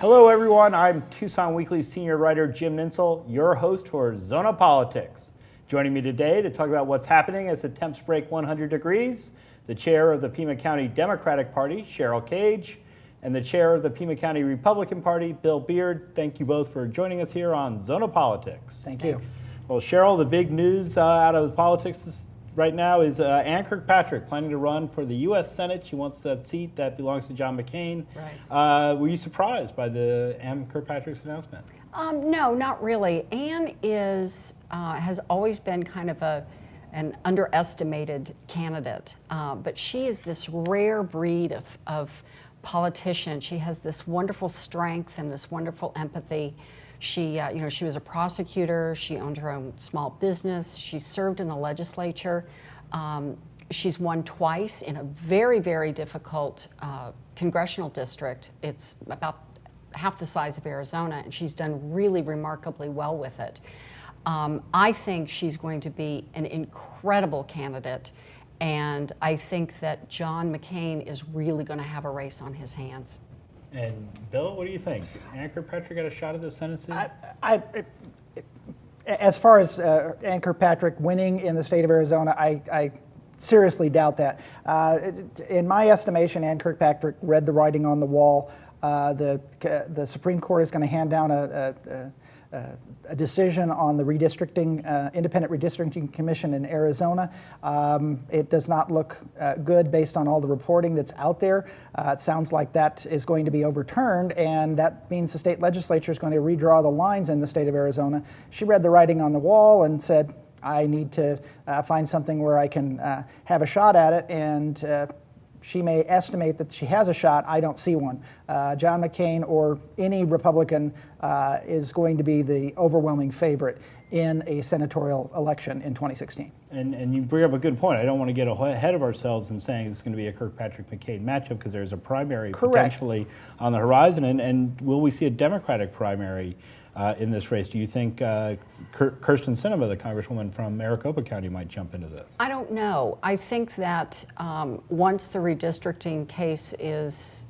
Hello, everyone. I'm Tucson Weekly senior writer Jim Ninsel, your host for Zona Politics. Joining me today to talk about what's happening as the temps break 100 degrees, the chair of the Pima County Democratic Party, Cheryl Cage, and the chair of the Pima County Republican Party, Bill Beard. Thank you both for joining us here on Zona Politics. Thank you. Thanks. Well, Cheryl, the big news out of politics right now is Ann Kirkpatrick planning to run for the U.S. Senate. She wants that seat that belongs to John McCain. Right. Were you surprised by the Ann Kirkpatrick's announcement? No, not really. Ann has always been kind of an underestimated candidate, but she is this rare breed of politician. She has this wonderful strength and this wonderful empathy. She was a prosecutor. She owned her own small business. She served in the legislature. She's won twice in a very, very difficult congressional district. It's about half the size of Arizona, and she's done really remarkably well with it. I think she's going to be an incredible candidate, and I think that John McCain is really going to have a race on his hands. And Bill, what do you think? Ann Kirkpatrick got a shot at the Senate seat? As far as Ann Kirkpatrick winning in the state of Arizona, I seriously doubt that. In my estimation, Ann Kirkpatrick read the writing on the wall. The Supreme Court is going to hand down a decision on the redistricting, independent redistricting commission in Arizona. It does not look good based on all the reporting that's out there. It sounds like that is going to be overturned, and that means the state legislature is going to redraw the lines in the state of Arizona. She read the writing on the wall and said, I need to find something where I can have a shot at it, and she may estimate that she has a shot. I don't see one. John McCain or any Republican is going to be the overwhelming favorite in a senatorial election in 2016. And you bring up a good point. I don't want to get ahead of ourselves in saying it's going to be a Kirkpatrick-McCain matchup because there's a primary potentially on the horizon. And will we see a Democratic primary in this race? Do you think Kirsten Sinema, the congresswoman from Maricopa County, might jump into this? I don't know. I think that once the redistricting case is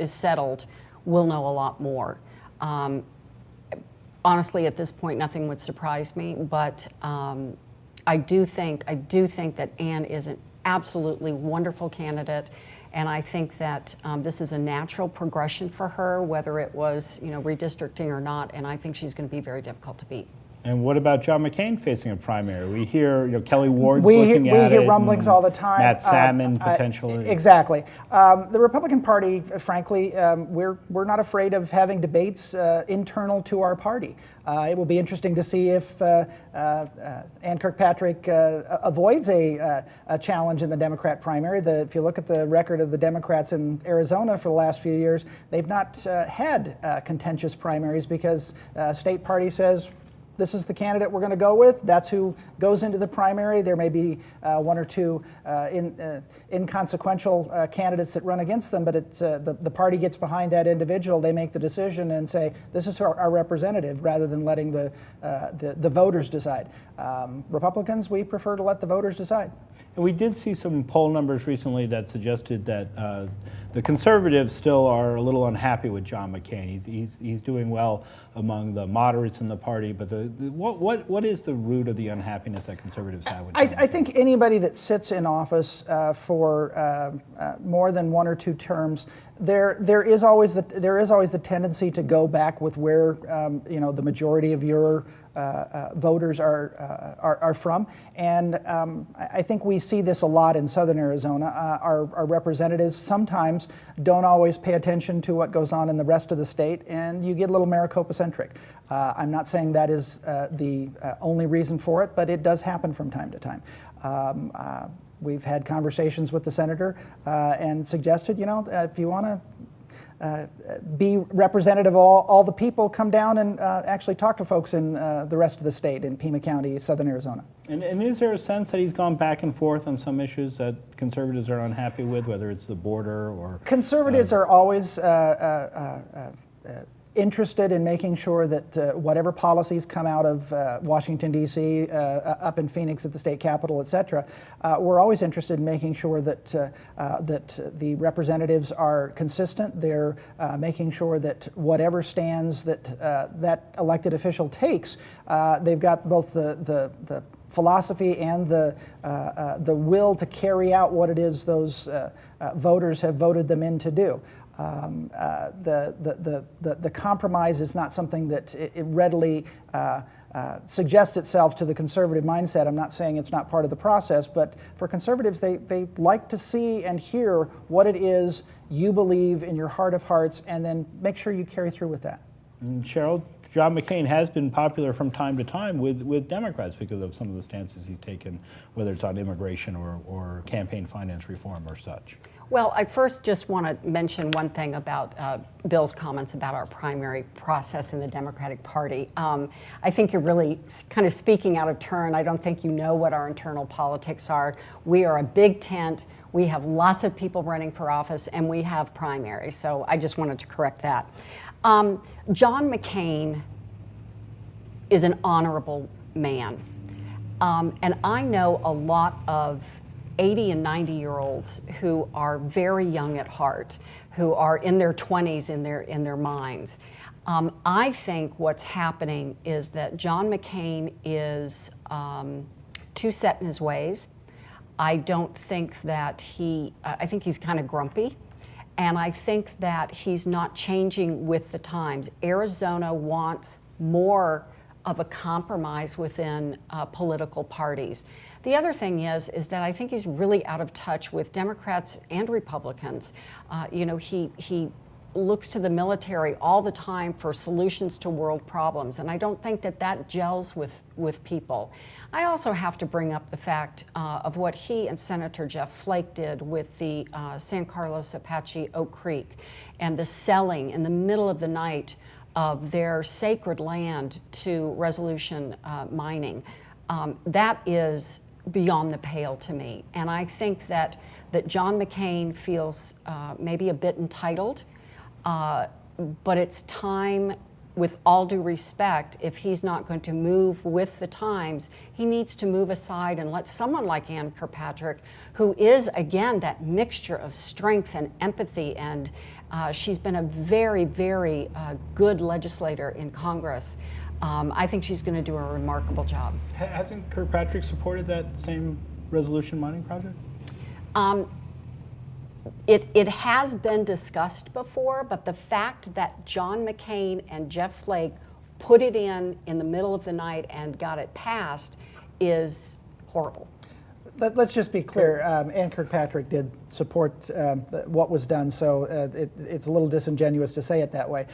settled, we'll know a lot more. Honestly, at this point, nothing would surprise me, but I do think that Ann is an absolutely wonderful candidate, and I think that this is a natural progression for her, whether it was redistricting or not, and I think she's going to be very difficult to beat. And what about John McCain facing a primary? We hear Kelly Ward's looking at it. We hear rumblings all the time. Matt Salmon potentially. Exactly. The Republican Party, frankly, we're not afraid of having debates internal to our party. It will be interesting to see if Ann Kirkpatrick avoids a challenge in the Democrat primary. If you look at the record of the Democrats in Arizona for the last few years, they've not had contentious primaries because state party says, this is the candidate we're going to go with. That's who goes into the primary. There may be one or two inconsequential candidates that run against them, but it's, the party gets behind that individual. They make the decision and say, this is our representative, rather than letting the voters decide. Republicans, we prefer to let the voters decide. And we did see some poll numbers recently that suggested that the conservatives still are a little unhappy with John McCain. He's doing well among the moderates in the party, but what is the root of the unhappiness that conservatives have with John McCain? I think anybody that sits in office for more than one or two terms, there is always the tendency to go back with where the majority of your voters are from, and I think we see this a lot in southern Arizona. Our representatives sometimes don't always pay attention to what goes on in the rest of the state, and you get a little Maricopa-centric. I'm not saying that is the only reason for it, but it does happen from time to time. We've had conversations with the senator and suggested, if you want to be representative of all the people, come down and actually talk to folks in the rest of the state, in Pima County, southern Arizona. And is there a sense that he's gone back and forth on some issues that conservatives are unhappy with, whether it's the border or... Conservatives are always interested in making sure that whatever policies come out of Washington, D.C., up in Phoenix at the state capitol, et cetera, we're always interested in making sure that, that the representatives are consistent. They're making sure that whatever stands that that elected official takes, they've got both the philosophy and the will to carry out what it is those voters have voted them in to do. The compromise is not something that it readily suggests itself to the conservative mindset. I'm not saying it's not part of the process, but for conservatives, they like to see and hear what it is you believe in your heart of hearts, and then make sure you carry through with that. And Cheryl, John McCain has been popular from time to time with Democrats because of some of the stances he's taken, whether it's on immigration or campaign finance reform or such. Well, I first just want to mention one thing about Bill's comments about our primary process in the Democratic Party. I think you're really kind of speaking out of turn. I don't think you know what our internal politics are. We are a big tent. We have lots of people running for office, and we have primaries. So I just wanted to correct that. John McCain is an honorable man. And I know a lot of 80 and 90-year-olds who are very young at heart, who are in their 20s in their minds. I think what's happening is that John McCain is too set in his ways. I don't think that I think he's kind of grumpy. And I think that he's not changing with the times. Arizona wants more of a compromise within political parties. The other thing is that I think he's really out of touch with Democrats and Republicans. You know, he looks to the military all the time for solutions to world problems, and I don't think that gels with people. I also have to bring up the fact of what he and Senator Jeff Flake did with the San Carlos Apache Oak Creek and the selling in the middle of the night of their sacred land to Resolution Mining. That is beyond the pale to me. And I think that John McCain feels maybe a bit entitled, but it's time, with all due respect, if he's not going to move with the times, he needs to move aside and let someone like Ann Kirkpatrick, who is, again, that mixture of strength and empathy, and she's been a very, very good legislator in Congress. I think she's going to do a remarkable job. Hasn't Kirkpatrick supported that same resolution mining project? It has been discussed before, but the fact that John McCain and Jeff Flake put it in the middle of the night and got it passed is horrible. Let's just be clear, Ann Kirkpatrick did support what was done, so it's a little disingenuous to say it that way.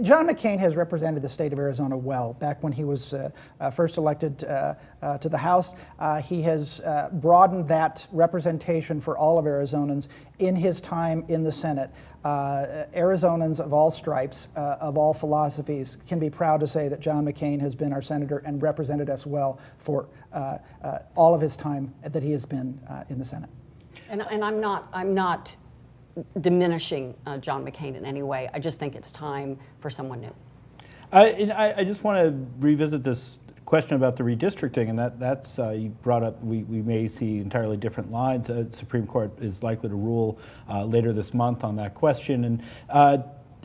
John McCain has represented the state of Arizona well. Back when he was first elected to the House, he has broadened that representation for all of Arizonans in his time in the Senate. Arizonans of all stripes, of all philosophies, can be proud to say that John McCain has been our senator and represented us well for all of his time that he has been in the Senate. And I'm not diminishing John McCain in any way. I just think it's time for someone new. I just want to revisit this question about the redistricting, and that's you brought up. We may see entirely different lines. The Supreme Court is likely to rule later this month on that question, and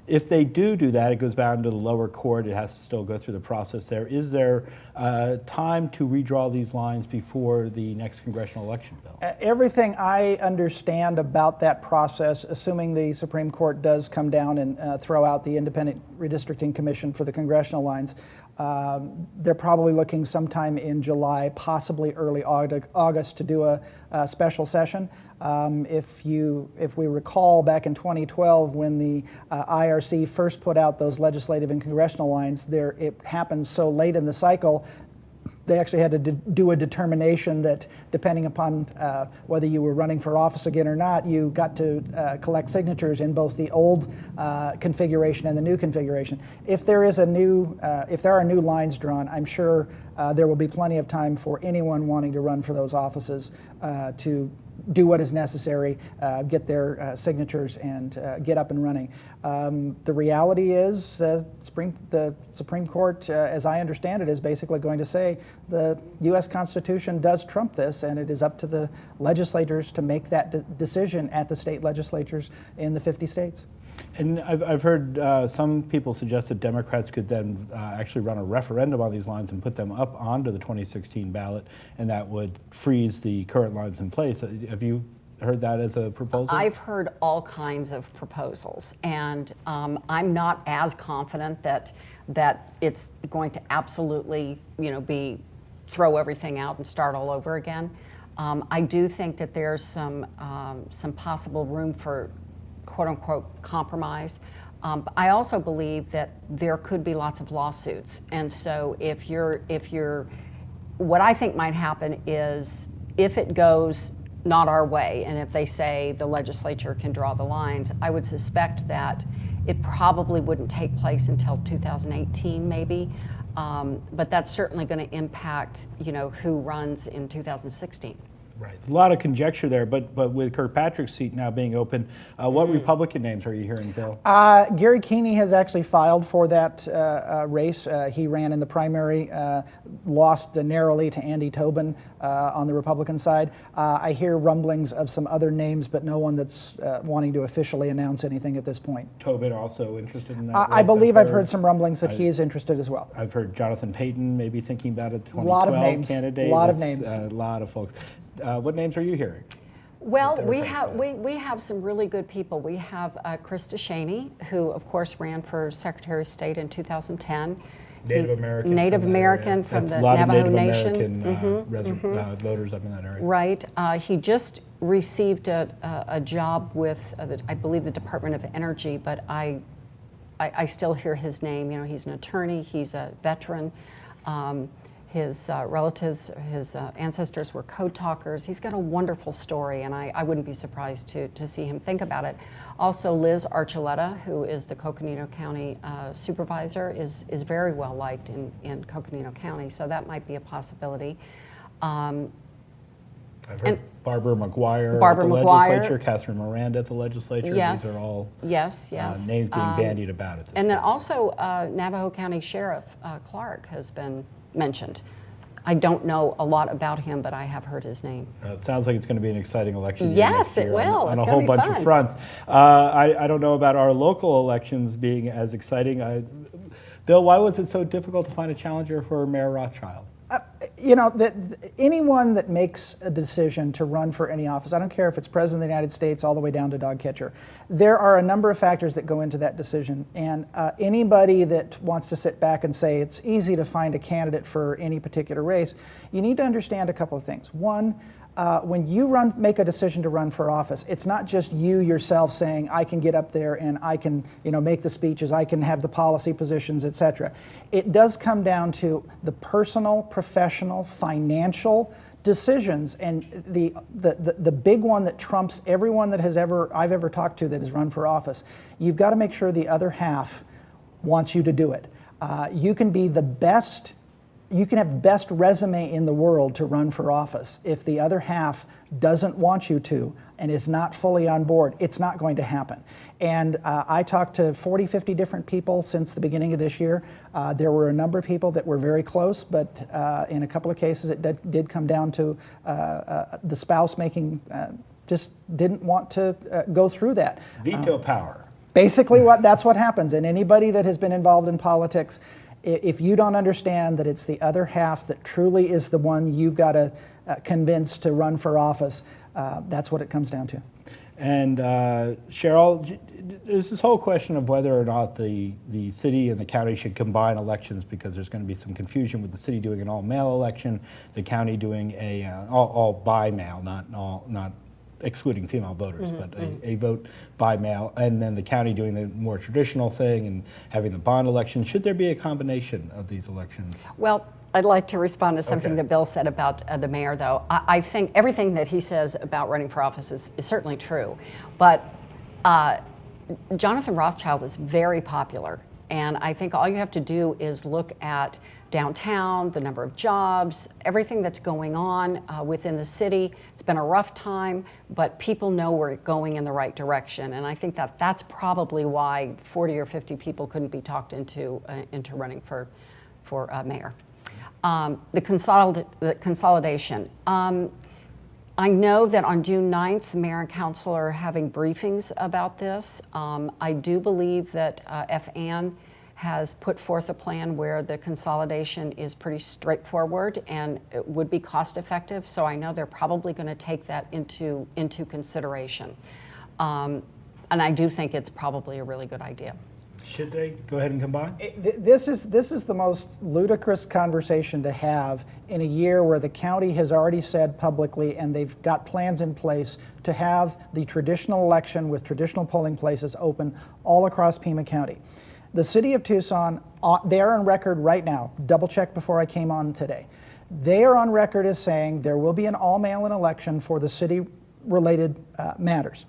if they do that, it goes down to the lower court. It has to still go through the process there. Is there time to redraw these lines before the next congressional election, Bill? Everything I understand about that process, assuming the Supreme Court does come down and throw out the Independent Redistricting Commission for the congressional lines, they're probably looking sometime in July, possibly early August, to do a special session. If we recall back in 2012 when the IRC first put out those legislative and congressional lines, it happened so late in the cycle, they actually had to do a determination that depending upon whether you were running for office again or not, you got to collect signatures in both the old configuration and the new configuration. If there are new lines drawn, I'm sure there will be plenty of time for anyone wanting to run for those offices to do what is necessary, get their signatures, and get up and running. The reality is the Supreme Court, as I understand it, is basically going to say the U.S. Constitution does trump this, and it is up to the legislators to make that decision at the state legislatures in the 50 states. And I've heard some people suggest that Democrats could then actually run a referendum on these lines and put them up onto the 2016 ballot, and that would freeze the current lines in place. Have you heard that as a proposal? I've heard all kinds of proposals, and I'm not as confident that it's going to absolutely, be throw everything out and start all over again. I do think that there's some possible room for quote-unquote compromise. I also believe that there could be lots of lawsuits, and so if you're, what I think might happen is if it goes not our way, and if they say the legislature can draw the lines, I would suspect that it probably wouldn't take place until 2018 maybe, but that's certainly going to impact who runs in 2016. Right. A lot of conjecture there, but with Kirkpatrick's seat now being open, what Republican names are you hearing, Bill? Gary Keeney has actually filed for that race. He ran in the primary, lost narrowly to Andy Tobin on the Republican side. I hear rumblings of some other names, but no one that's wanting to officially announce anything at this point. Tobin also interested in that I race, believe I've heard some rumblings that he is interested as well. I've heard Jonathan Payton maybe thinking about it, 2012 lot of names. candidate. A lot of names. A lot of folks. What names are you hearing? Well, we have some really good people. We have Krista Cheney, who of course ran for Secretary of State in 2010. Native American from the Navajo Navajo Nation. Nation. Voters up in that area. Right. He just received a job with, I believe, the Department of Energy, but I still hear his name. He's an attorney. He's a veteran. His relatives, his ancestors were code talkers. He's got a wonderful story, and I wouldn't be surprised to see him think about it. Also, Liz Archuleta, who is the Coconino County supervisor, is very well liked in Coconino County, so that might be a possibility. I've heard Barbara McGuire Barbara at the McGuire. legislature, Catherine Miranda at the legislature. Yes. These are all yes. names being bandied about at this And then point. also Navajo County Sheriff Clark has been mentioned. I don't know a lot about him, but I have heard his name. It sounds like it's going to be an exciting election year Yes, next year it will. on It's a gonna whole be bunch fun. of fronts. I don't know about our local elections being as exciting. Bill, why was it so difficult to find a challenger for Mayor Rothschild? Anyone that makes a decision to run for any office, I don't care if it's President of the United States all the way down to dog catcher, there are a number of factors that go into that decision. And anybody that wants to sit back and say it's easy to find a candidate for any particular race, you need to understand a couple of things. One, when you make a decision to run for office, it's not just you yourself saying, I can get up there and I can make the speeches, I can have the policy positions, etc. It does come down to the personal, professional, financial decisions, and the big one that trumps everyone that I've ever talked to that has run for office. You've got to make sure the other half wants you to do it. You can be the best. You can have the best resume in the world to run for office. If the other half doesn't want you to and is not fully on board, it's not going to happen. And I talked to 40, 50 different people since the beginning of this year. There were a number of people that were very close, but in a couple of cases it did come down to the spouse just didn't want to go through that. Veto power. Basically, that's what happens. And anybody that has been involved in politics, if you don't understand that it's the other half that truly is the one you've got to convince to run for office, that's what it comes down to. And Cheryl, there's this whole question of whether or not the city and the county should combine elections, because there's going to be some confusion with the city doing an all-mail election, the county doing a all by mail, not excluding female voters, but a vote by mail, and then the county doing the more traditional thing and having the bond election. Should there be a combination of these elections? Well, I'd like to respond to something Okay. that Bill said about the mayor, though. I think everything that he says about running for office is certainly true, but Jonathan Rothschild is very popular, and I think all you have to do is look at downtown, the number of jobs, everything that's going on within the city. It's been a rough time, but people know we're going in the right direction. And I think that that's probably why 40 or 50 people couldn't be talked into running for mayor. The consolidation. I know that on June 9th, the mayor and council are having briefings about this. I do believe that FAN has put forth a plan where the consolidation is pretty straightforward and it would be cost effective. So I know they're probably going to take that into consideration. And I do think it's probably a really good idea. Should they go ahead and combine? This is the most ludicrous conversation to have in a year where the county has already said publicly, and they've got plans in place to have the traditional election with traditional polling places open all across Pima County. The city of Tucson, they are on record right now, double check before I came on today. They are on record as saying there will be an all mail-in election for the city-related matters.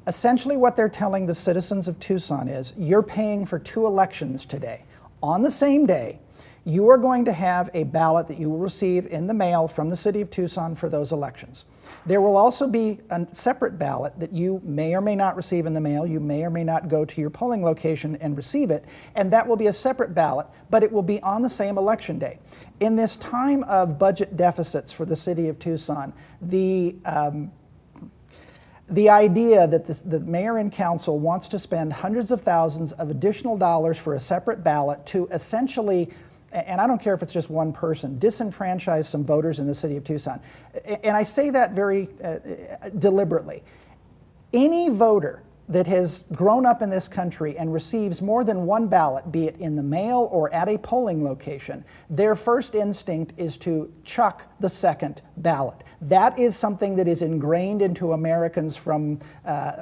Essentially what they're telling the citizens of Tucson is, you're paying for 2 elections today. On the same day, you are going to have a ballot that you will receive in the mail from the city of Tucson for those elections. There will also be a separate ballot that you may or may not receive in the mail. You may or may not go to your polling location and receive it, and that will be a separate ballot, but it will be on the same election day. In this time of budget deficits for the city of Tucson, the idea that the mayor and council wants to spend hundreds of thousands of additional dollars for a separate ballot to essentially, and I don't care if it's just one person, disenfranchise some voters in the city of Tucson. And I say that very deliberately. Any voter that has grown up in this country and receives more than one ballot, be it in the mail or at a polling location, their first instinct is to chuck the second ballot. That is something that is ingrained into Americans from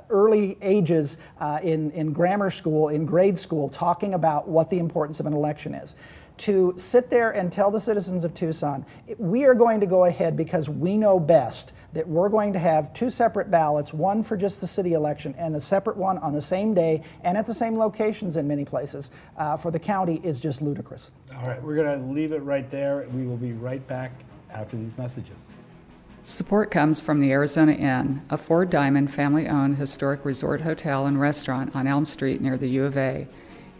early ages in grammar school, in grade school, talking about what the importance of an election is. To sit there and tell the citizens of Tucson, we are going to go ahead because we know best that we're going to have 2 separate ballots, one for just the city election and a separate one on the same day and at the same locations in many places for the county is just ludicrous. All right, we're going to leave it right there. We will be right back after these messages. Support comes from the Arizona Inn, a 4-diamond family-owned historic resort hotel and restaurant on Elm Street near the U of A.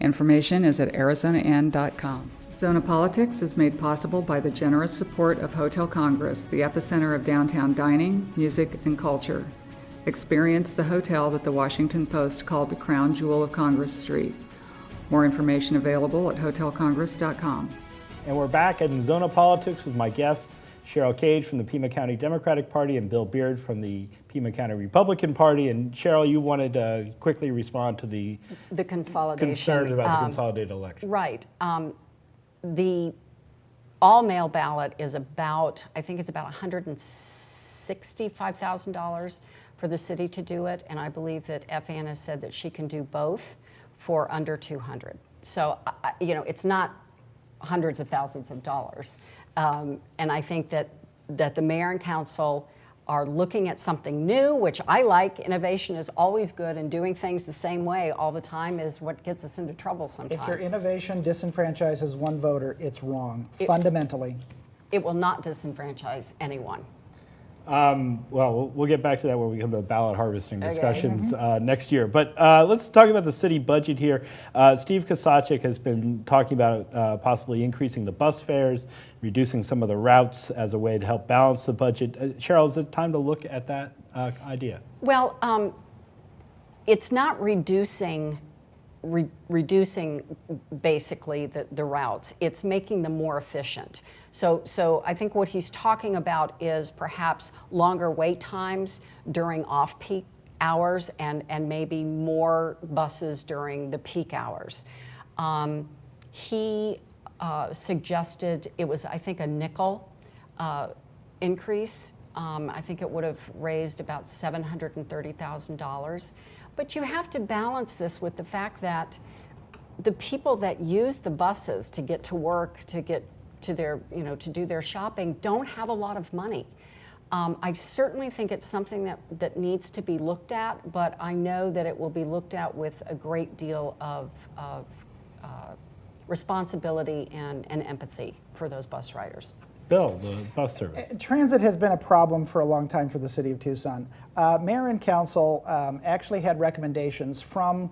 Information is at arizonainn.com. Zona Politics is made possible by the generous support of Hotel Congress, the epicenter of downtown dining, music, and culture. Experience the hotel that the Washington Post called the crown jewel of Congress Street. More information available at hotelcongress.com. And we're back in Zona Politics with my guests, Cheryl Cage from the Pima County Democratic Party and Bill Beard from the Pima County Republican Party. And Cheryl, you wanted to quickly respond to the consolidation. Concerns about the consolidated election. Right. The all-mail ballot is about, I think it's about $165,000 for the city to do it, and I believe that FAN has said that she can do both for under $200. So, it's not hundreds of thousands of dollars. And I think that the mayor and council are looking at something new, which I like. Innovation is always good, and doing things the same way all the time is what gets us into trouble sometimes. If your innovation disenfranchises one voter, it's wrong, fundamentally. It will not disenfranchise anyone. Well, we'll get back to that when we come to the ballot harvesting discussions next year. But let's talk about the city budget here. Steve Kosachik has been talking about possibly increasing the bus fares, reducing some of the routes as a way to help balance the budget. Cheryl, is it time to look at that idea? Well, it's not reducing basically the routes. It's making them more efficient. So I think what he's talking about is perhaps longer wait times during off-peak hours and maybe more buses during the peak hours. He suggested it was, I think, a nickel increase. I think it would have raised about $730,000. But you have to balance this with the fact that the people that use the buses to get to work, to get to their, to do their shopping, don't have a lot of money. I certainly think it's something that needs to be looked at, but I know that it will be looked at with a great deal of responsibility and empathy for those bus riders. Bill, the bus service. Transit has been a problem for a long time for the city of Tucson. Mayor and council actually had recommendations from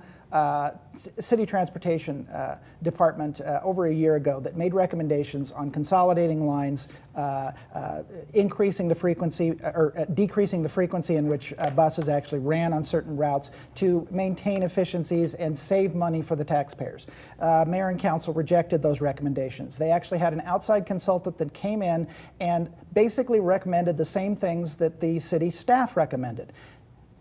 city transportation department over a year ago that made recommendations on consolidating lines, increasing the frequency or decreasing the frequency in which buses actually ran on certain routes to maintain efficiencies and save money for the taxpayers. Mayor and council rejected those recommendations. They actually had an outside consultant that came in and basically recommended the same things that the city staff recommended.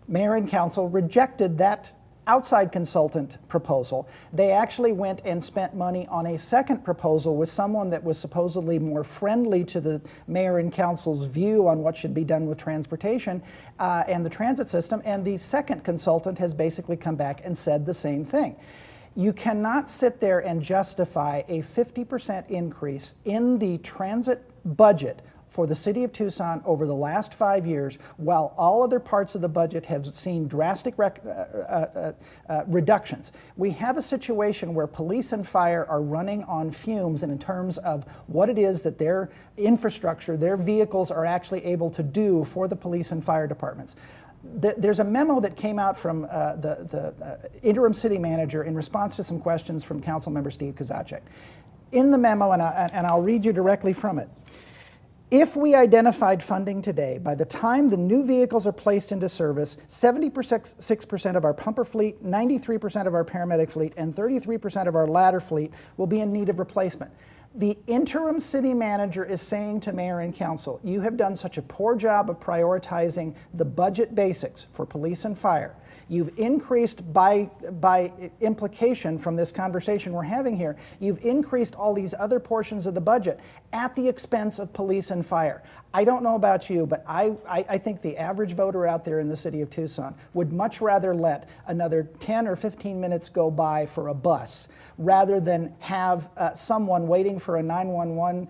Mayor and council rejected that outside consultant proposal. They actually went and spent money on a second proposal with someone that was supposedly more friendly to the mayor and council's view on what should be done with transportation and the transit system, and the second consultant has basically come back and said the same thing. You cannot sit there and justify a 50% increase in the transit budget for the city of Tucson over the last 5 years, while all other parts of the budget have seen drastic reductions. We have a situation where police and fire are running on fumes in terms of what it is that their infrastructure, their vehicles are actually able to do for the police and fire departments. There's a memo that came out from the interim city manager in response to some questions from Councilmember Steve Kozachik. In the memo, and I'll read you directly from it, if we identified funding today, by the time the new vehicles are placed into service, 76% of our pumper fleet, 93% of our paramedic fleet, and 33% of our ladder fleet will be in need of replacement. The interim city manager is saying to mayor and council, you have done such a poor job of prioritizing the budget basics for police and fire. You've increased by implication from this conversation we're having here, you've increased all these other portions of the budget at the expense of police and fire. I don't know about you, but I think the average voter out there in the city of Tucson would much rather let another 10 or 15 minutes go by for a bus rather than have someone waiting for a 911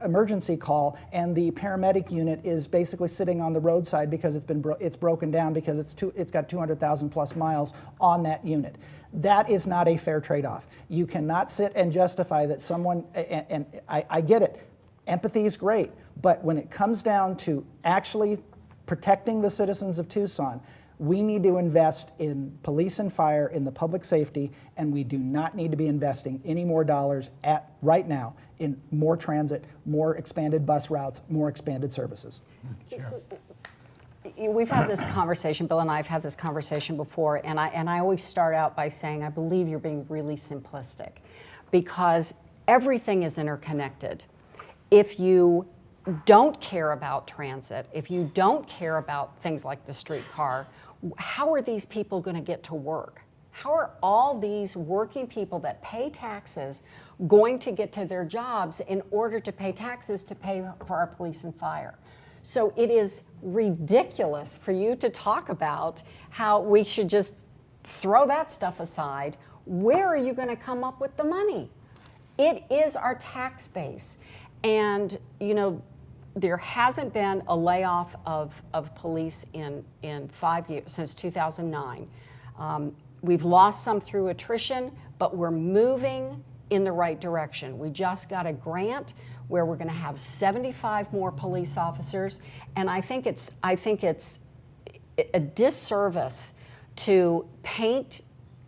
emergency call and the paramedic unit is basically sitting on the roadside because it's broken down because it's got 200,000 plus miles on that unit. That is not a fair trade-off. You cannot sit and justify that someone, and I get it, empathy is great, but when it comes down to actually protecting the citizens of Tucson, we need to invest in police and fire, in the public safety, and we do not need to be investing any more dollars right now in more transit, more expanded bus routes, more expanded services. Sure. We've had this conversation, Bill and I have had this conversation before, and I always start out by saying I believe you're being really simplistic because everything is interconnected. If you don't care about transit, if you don't care about things like the streetcar, how are these people going to get to work? How are all these working people that pay taxes going to get to their jobs in order to pay taxes to pay for our police and fire? So it is ridiculous for you to talk about how we should just throw that stuff aside. Where are you going to come up with the money? It is our tax base. And, you know, there hasn't been a layoff of police in 5 years, since 2009. We've lost some through attrition, but we're moving in the right direction. We just got a grant where we're going to have 75 more police officers, and I think it's a disservice to paint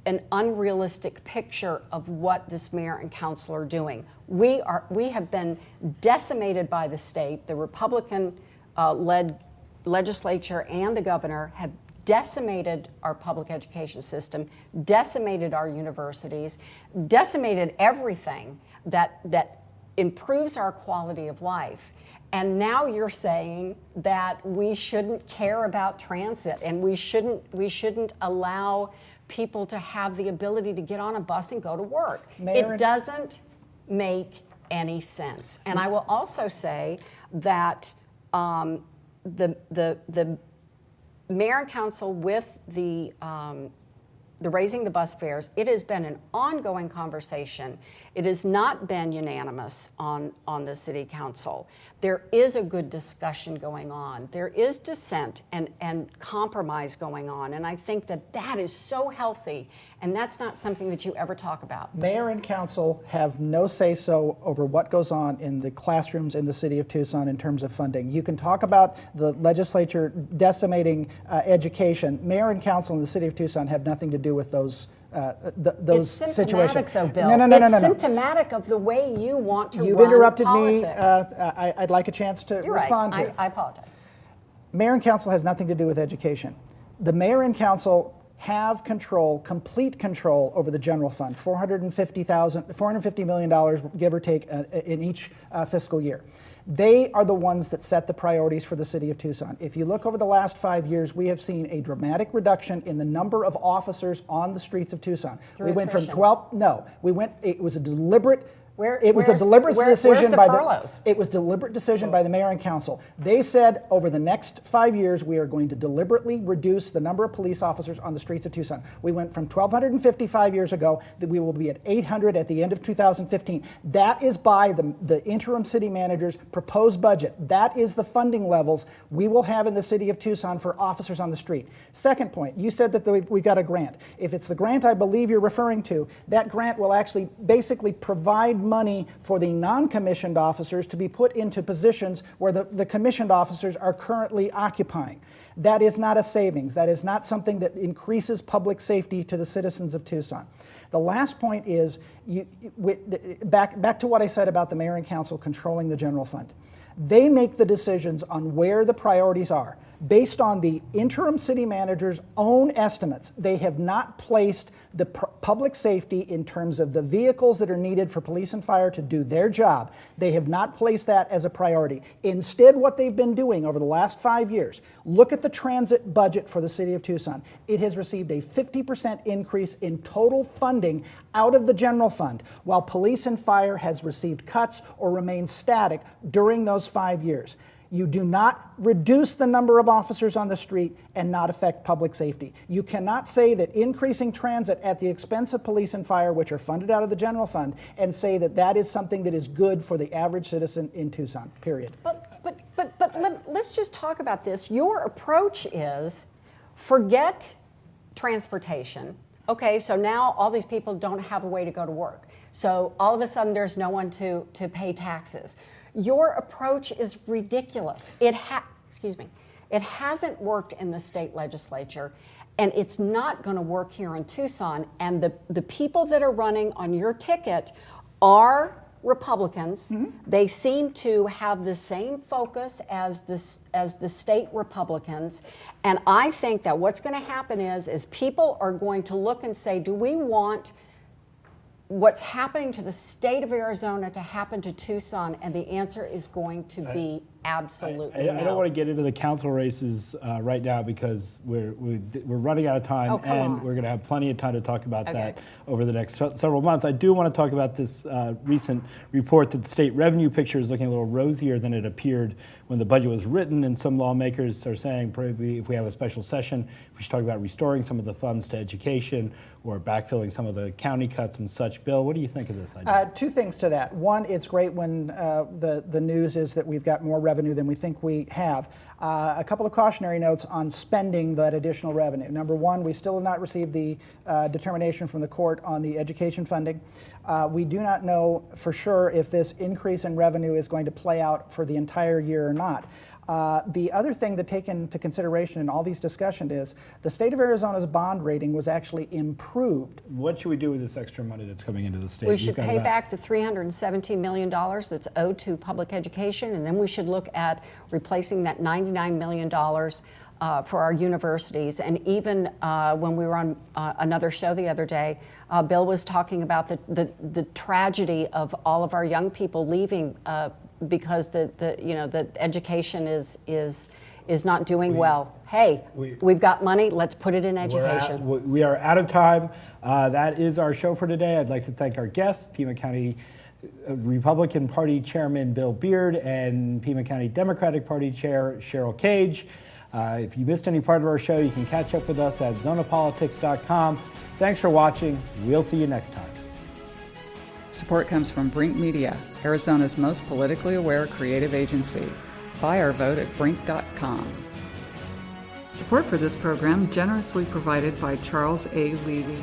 an unrealistic picture of what this mayor and council are doing. We have been decimated by the state. The Republican-led legislature and the governor have decimated our public education system, decimated our universities, decimated everything that improves our quality of life. And now you're saying that we shouldn't care about transit and we shouldn't allow people to have the ability to get on a bus and go to work. It doesn't make any sense. And I will also say that the mayor and council with the raising the bus fares, it has been an ongoing conversation. It has not been unanimous on the city council. There is a good discussion going on. There is dissent and compromise going on. And I think that is so healthy. And that's not something that you ever talk about. Mayor and council have no say-so over what goes on in the classrooms in the city of Tucson in terms of funding. You can talk about the legislature decimating education. Mayor and council in the city of Tucson have nothing to do with those It's situations. symptomatic, though, Bill. No. It's symptomatic of the way you want to You've run interrupted politics. me. I'd like a chance to You're respond right. here. I apologize. Mayor and council has nothing to do with education. The mayor and council have control, complete control over the general fund, $450 million, give or take, in each fiscal year. They are the ones that set the priorities for the city of Tucson. If you look over the last 5 years, we have seen a dramatic reduction in the number of officers on the streets of Tucson. Through we went from attrition. 12, no, we went, it was a deliberate It was a Where's deliberate decision the by furloughs? It was deliberate decision by the mayor and council. They said over the next 5 years we are going to deliberately reduce the number of police officers on the streets of Tucson. We went from 1,255 years ago that we will be at 800 at the end of 2015. That is by the interim city manager's proposed budget. That is the funding levels we will have in the city of Tucson for officers on the street. Second point, you said that we got a grant. If it's the grant I believe you're referring to, that grant will actually basically provide money for the non-commissioned officers to be put into positions where the commissioned officers are currently occupying. That is not a savings. That is not something that increases public safety to the citizens of Tucson. The last point is, back to what I said about the mayor and council controlling the general fund. They make the decisions on where the priorities are. Based on the interim city manager's own estimates, they have not placed the public safety in terms of the vehicles that are needed for police and fire to do their job. They have not placed that as a priority. Instead, what they've been doing over the last 5 years, look at the transit budget for the city of Tucson. It has received a 50% increase in total funding out of the general fund, while police and fire has received cuts or remained static during those 5 years. You do not reduce the number of officers on the street and not affect public safety. You cannot say that increasing transit at the expense of police and fire, which are funded out of the general fund, and say that that is something that is good for the average citizen in Tucson, period. But let's just talk about this. Your approach is forget transportation. Okay, so now all these people don't have a way to go to work. So all of a sudden there's no one to pay taxes. Your approach is ridiculous. It hasn't worked in the state legislature, and it's not going to work here in Tucson. And the people that are running on your ticket are Republicans. Mm-hmm. They seem to have the same focus as the state Republicans. And I think that what's going to happen is people are going to look and say, do we want what's happening to the state of Arizona to happen to Tucson? And the answer is going to be absolutely no. I don't want to get into the council races right now because we're running out of time, and we're going to have plenty of time to talk about that over the next several months. I do want to talk about this recent report that the state revenue picture is looking a little rosier than it appeared when the budget was written, and some lawmakers are saying probably if we have a special session, we should talk about restoring some of the funds to education or backfilling some of the county cuts and such. Bill, what do you think of this idea? Two things to that. One, it's great when the news is that we've got more revenue than we think we have. A couple of cautionary notes on spending that additional revenue. Number one, we still have not received the determination from the court on the education funding. We do not know for sure if this increase in revenue is going to play out for the entire year or not. The other thing to take into consideration in all these discussions is the state of Arizona's bond rating was actually improved. What should we do with this extra money that's coming into the state? We should pay back the $317 million that's owed to public education, and then we should look at replacing that $99 million for our universities. And even when we were on another show the other day, Bill was talking about the tragedy of all of our young people leaving because the education is not doing well. Hey, we've got money, let's put it in education. We are out of time. That is our show for today. I'd like to thank our guests, Pima County Republican Party Chairman Bill Beard and Pima County Democratic Party Chair Cheryl Cage. If you missed any part of our show, you can catch up with us at zonapolitics.com. Thanks for watching. We'll see you next time. Support comes from Brink Media, Arizona's most politically aware creative agency. Buy our vote at brink.com. Support for this program generously provided by Charles A. Levy.